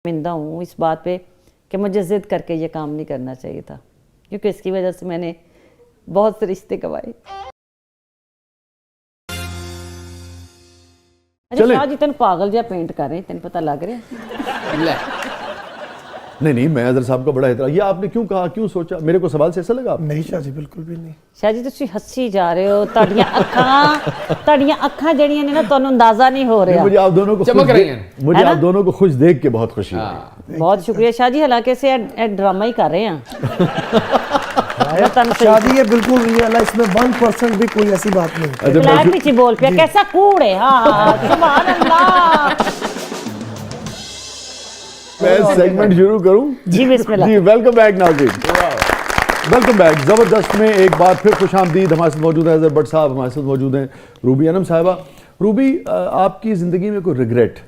شرمندہ ہوں اس بات پہ کہ مجھے ضد کر کے یہ کام نہیں کرنا چاہیے تھا، کیونکہ اس کی وجہ سے میں نے بہت سے رشتے گوائے۔ اچھا شاہ جی تین پاگل جا پینٹ کر رہے ہیں، تین پتہ لگ رہا ہے؟ نہیں میں اظہر صاحب کا بڑا احترام، یہ آپ نے کیوں کہا، کیوں سوچا؟ میرے کو سوال سے ایسا لگا؟ نہیں شاہ جی بالکل بھی نہیں۔ شاہ جی تسی ہسی جا رہے ہو، تڑیاں اکھاں جڑیاں نے نا تانوں اندازہ نہیں ہو رہا۔ مجھے آپ دونوں کو چمک رہی ہیں، مجھے آپ دونوں کو خوش دیکھ کے بہت خوشی ہوئی۔ بہت شکریہ شاہ جی، حالانکہ سے ڈرامہ ہی کر رہے ہیں۔ شاہ جی یہ بالکل ریئل ہے، اس میں 1% بھی کوئی ایسی بات نہیں۔ بلیک پیچھے بول پیا کیسا کوڑ ہے، ہاں سبحان اللہ۔ میں سیگمنٹ شروع کروں؟ جی بسم اللہ۔ جی ویلکم بیک ناظرین، ویلکم بیک۔ زبردست میں ایک بار پھر خوش آمدید۔ ہمارے ساتھ موجود ہیں اظہر بٹ صاحب، ہمارے ساتھ موجود ہیں روبی انم صاحبہ۔ روبی، آپ کی زندگی میں کوئی ریگریٹ،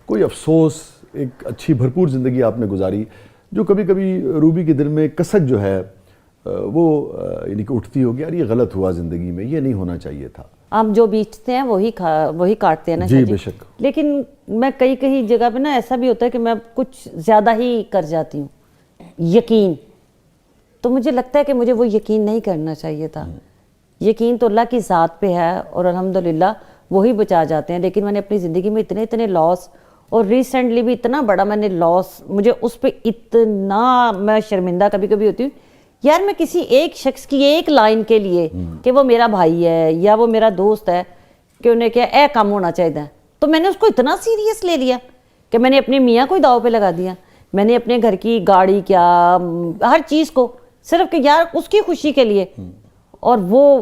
کوئی افسوس، ایک اچھی بھرپور زندگی آپ نے گزاری جو کبھی کبھی روبی کے دل میں کسک جو ہے وہ یعنی کہ اٹھتی ہوگی، یار یہ غلط ہوا زندگی میں، یہ نہیں ہونا چاہیے تھا؟ ہم جو بیچتے ہیں وہی کاٹتے ہیں نا جی بے شک۔ لیکن میں کئی جگہ پہ نا ایسا بھی ہوتا ہے کہ میں کچھ زیادہ ہی کر جاتی ہوں، یقین تو مجھے لگتا ہے کہ مجھے وہ یقین نہیں کرنا چاہیے تھا۔ یقین تو اللہ کی ذات پہ ہے اور الحمدللہ وہی بچا جاتے ہیں، لیکن میں نے اپنی زندگی میں اتنے لاس، اور ریسنٹلی بھی اتنا بڑا میں نے لاس، مجھے اس پہ اتنا میں شرمندہ کبھی کبھی ہوتی ہوں یار، میں کسی ایک شخص کی ایک لائن کے لیے کہ وہ میرا بھائی ہے یا وہ میرا دوست ہے کہ انہیں کیا اے کام ہونا چاہیے، تو میں نے اس کو اتنا سیریس لے لیا کہ میں نے اپنے میاں کو ہی داؤ پہ لگا دیا، میں نے اپنے گھر کی گاڑی کیا ہر چیز کو صرف کہ یار اس کی خوشی کے لیے، اور وہ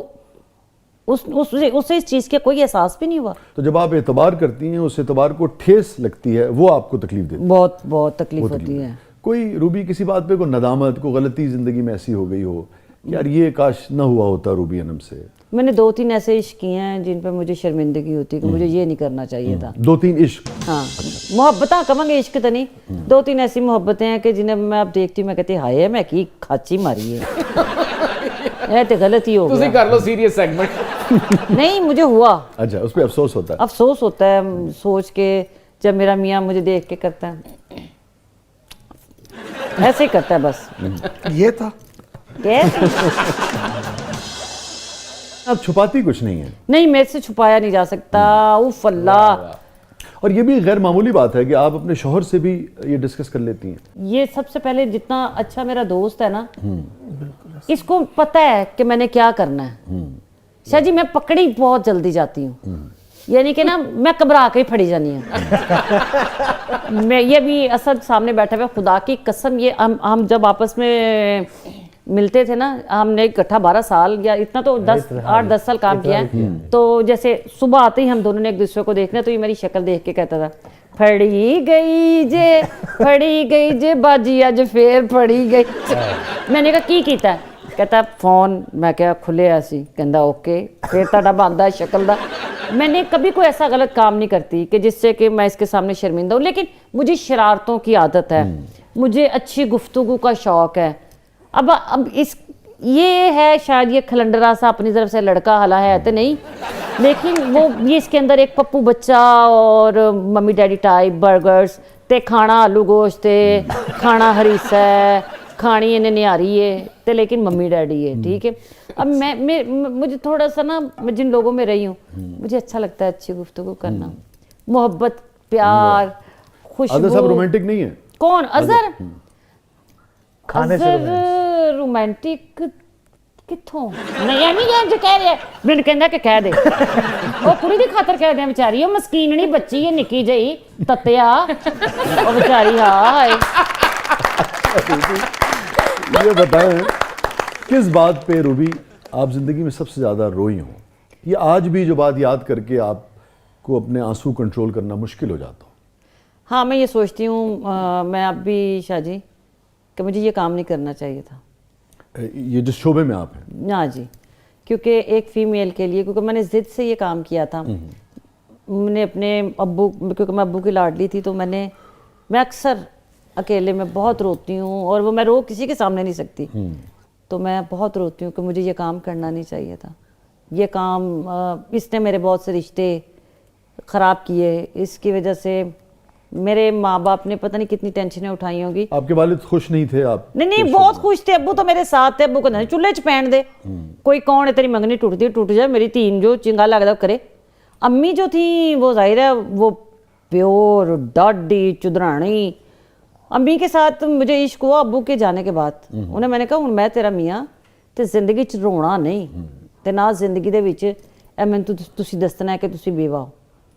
اسے اس چیز کے کوئی احساس بھی نہیں ہوا۔ تو جب آپ اعتبار کرتی ہیں، اس اعتبار کو ٹھیس لگتی ہے، وہ آپ کو تکلیف دیتی ہے؟ بہت تکلیف ہوتی ہے۔ کوئی روبی کسی بات پہ کوئی ندامت، کوئی غلطی زندگی میں ایسی ہو گئی ہو کہ یار یہ کاش نہ ہوا ہوتا روبی انم سے؟ میں نے 2-3 ایسے عشق کیے ہیں جن پہ مجھے شرمندگی ہوتی ہے کہ مجھے یہ نہیں کرنا چاہیے تھا۔ 2-3 عشق؟ ہاں محبتیں کہاں گے، عشق تو نہیں، 2-3 ایسی محبتیں ہیں کہ جنہیں میں اب دیکھتی ہوں میں کہتی ہائے میں کی کھاچی ماری ہے، یہ تو غلطی ہو تسی گیا۔ کر لو سیریس سیگمنٹ۔ نہیں مجھے ہوا، اچھا اس پہ افسوس ہوتا ہے؟ افسوس ہوتا ہے سوچ کے جب میرا میاں مجھے دیکھ کے کرتا ہے ایسے ہی کرتا ہے بس۔ یہ تھا آپ چھپاتی کچھ نہیں ہے؟ نہیں میرے سے چھپایا نہیں جا سکتا، اوف اللہ۔ اور یہ بھی غیر معمولی بات ہے کہ آپ اپنے شوہر سے بھی یہ ڈسکس کر لیتی ہیں؟ یہ سب سے پہلے جتنا اچھا میرا دوست ہے نا، اس کو پتہ ہے کہ میں نے کیا کرنا ہے۔ شاہ جی میں پکڑی بہت جلدی جاتی ہوں، یعنی کہ نا میں گھبرا کے ہی پھڑی جانی ہوں۔ میں یہ بھی اسد سامنے بیٹھا ہوا، خدا کی قسم یہ ہم جب آپس میں ملتے تھے نا، ہم نے اکٹھا 12 سال یا اتنا تو 8-10 سال کام کیا ہے، تو جیسے صبح آتے ہی ہم دونوں نے ایک دوسرے کو دیکھنا، تو یہ میری شکل دیکھ کے کہتا تھا پھڑی گئی جے باجی اج پھر پھڑی گئی۔ میں نے کہا کی کیتا ہے؟ کہتا فون، میں کہا کھلے ایسی، کہندا اوکے پھر تہاڈا بندا شکل دا۔ میں نے کبھی کوئی ایسا غلط کام نہیں کرتی کہ جس سے کہ میں اس کے سامنے شرمندہ ہوں، لیکن مجھے شرارتوں کی عادت ہے، مجھے اچھی گفتگو کا شوق ہے۔ اب یہ ہے شاید یہ کھلنڈرا سا اپنی طرف سے لڑکا حالہ ہے تو نہیں، لیکن وہ یہ اس کے اندر ایک پپو بچہ اور ممی ڈیڈی ٹائپ برگرز تے کھانا آلو گوشت تے کھانا ہریسا ہے، کھانی انہیں نیاری ہے تے لیکن ممی ڈیڈی ہے، ٹھیک ہے۔ اب مجھے تھوڑا سا نا، میں جن لوگوں میں رہی ہوں مجھے اچھا لگتا ہے اچھی گفتگو کرنا، محبت، پیار، خوشبو۔ اظہر صاحب رومانٹک نہیں ہے؟ کون اظہر؟ اظہر رومانٹک کتھوں؟ نہیں جو کہہ رہے ہیں میں نے کہنا کہ کہہ دے، وہ کڑی دی خاطر کہہ دیں بیچاری، وہ مسکینڑی بچی ہے نکی جئی تتیا، وہ بیچاری ہائے۔ یہ بتائیں کس بات پہ روبی آپ زندگی میں سب سے زیادہ روئی ہوں، یہ آج بھی جو بات یاد کر کے آپ کو اپنے آنسو کنٹرول کرنا مشکل ہو جاتا ہو؟ ہاں میں یہ سوچتی ہوں میں اب بھی شاہ جی کہ مجھے یہ کام نہیں کرنا چاہیے تھا، یہ جس شعبے میں آپ ہیں؟ ہاں جی، کیونکہ ایک فیمیل کے لیے، کیونکہ میں نے ضد سے یہ کام کیا تھا، میں نے اپنے ابو، کیونکہ میں ابو کی لاڈلی تھی، تو میں اکثر اکیلے میں بہت روتی ہوں، اور وہ میں رو کسی کے سامنے نہیں سکتی، تو میں بہت روتی ہوں کہ مجھے یہ کام کرنا نہیں چاہیے تھا، یہ کام اس نے میرے بہت سے رشتے خراب کیے، اس کی وجہ سے میرے ماں باپ نے پتہ نہیں کتنی ٹینشنیں اٹھائی ہوں گی. آپ کے والد خوش نہیں تھے آپ؟ نہیں بہت خوش تھے. ابو تو میرے ساتھ تھے. ابو کو نہیں چولہے چ پہن دے, کوئی کون ہے تیری منگنی ٹوٹ جائے, میری تین جو چنگا لگتا کرے. امی جو تھیں وہ ظاہر ہے وہ پیور ڈاڈی چدرانی. امی کے ساتھ مجھے عشق ہوا ابو کے جانے کے بعد. انہیں میں نے کہا ہوں میں تیرا میاں تے زندگی چ رونا نہیں تے نہ زندگی دے وچ اے میں تسی دسنا ہے کہ تسی بیوہ ہو.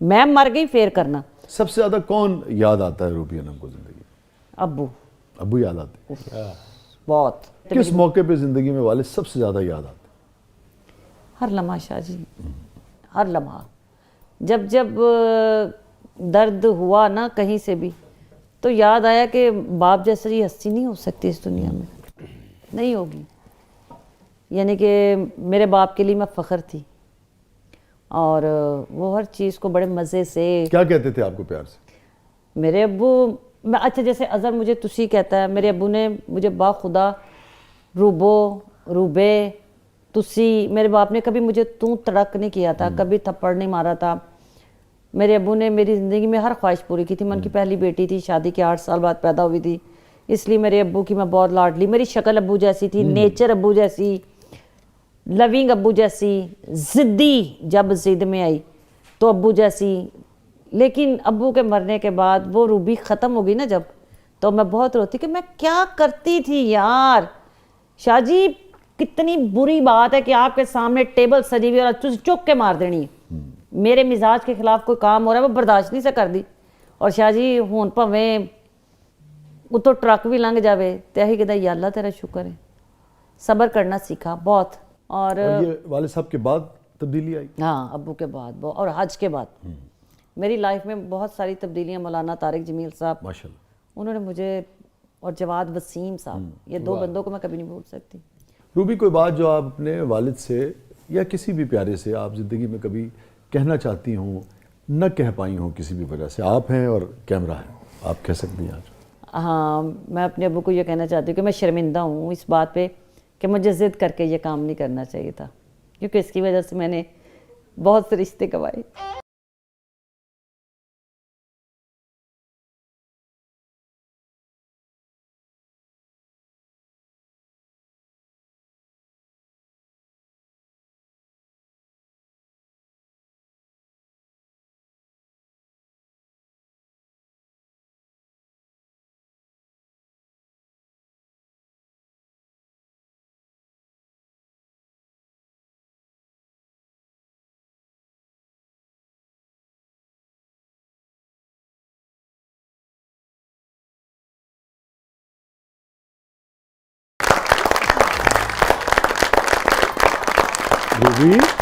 میں مر گئی پھر کرنا. سب سے زیادہ کون یاد آتا ہے روبی انم کو زندگی میں؟ ابو. ابو یاد آتے ہیں. بہت. کس موقع پہ زندگی میں والد سب سے زیادہ یاد آتے ہیں؟ ہر لمحہ شاہ جی, ہر لمحہ. جب درد ہوا نا کہیں سے بھی تو یاد آیا کہ باپ جیسا یہ ہستی نہیں ہو سکتی اس دنیا میں, نہیں ہوگی. یعنی کہ میرے باپ کے لیے میں فخر تھی اور وہ ہر چیز کو بڑے مزے سے. کیا کہتے تھے آپ کو پیار سے؟ میرے ابو میں اچھا جیسے اظہر مجھے تسی کہتا ہے, میرے ابو نے مجھے با خدا روبو روبے تسی, میرے باپ نے کبھی مجھے تڑک نہیں کیا تھا, کبھی تھپڑ نہیں مارا تھا. میرے ابو نے میری زندگی میں ہر خواہش پوری کی تھی. میں ان کی پہلی بیٹی تھی, شادی کے 8 سال بعد پیدا ہوئی تھی, اس لیے میرے ابو کی میں بہت لاڈلی. میری شکل ابو جیسی تھی, نیچر ابو جیسی, لونگ ابو جیسی, ضدی جب ضد میں آئی تو ابو جیسی. لیکن ابو کے مرنے کے بعد وہ روبی ختم ہو گئی نا جب, تو میں بہت روتی کہ میں کیا کرتی تھی یار. شاہ جی کتنی بری بات ہے کہ آپ کے سامنے ٹیبل سجی ہوئی اور چک کے مار دینی ہے. میرے مزاج کے خلاف کوئی کام ہو رہا ہے وہ برداشت نہیں سے کر دی. اور شاہ جی ہون پویں اتو ٹرک بھی لنگ جاوے تے ہی کہتا یا اللہ تیرا شکر ہے. صبر کرنا سیکھا بہت. اور یہ والد صاحب کے بعد تبدیلی آئی؟ ہاں ابو کے بعد اور حج کے بعد میری لائف میں بہت ساری تبدیلیاں. مولانا طارق جمیل صاحب ماشاءاللہ انہوں نے مجھے, اور جواد وسیم صاحب, یہ 2 بندوں کو میں کبھی نہیں بھول سکتی. روبی کوئی بات جو آپ اپنے والد سے یا کسی بھی پیارے سے آپ زندگی میں کبھی کہنا چاہتی ہوں نہ کہہ پائی ہوں کسی بھی وجہ سے؟ آپ ہیں اور کیمرہ ہے, آپ کہہ سکتی ہیں آج. ہاں میں اپنے ابو کو یہ کہنا چاہتی ہوں کہ میں شرمندہ ہوں اس بات پہ کہ مجھے ضد کر کے یہ کام نہیں کرنا چاہیے تھا, کیونکہ اس کی وجہ سے میں نے بہت سے رشتے گنوائے. روبی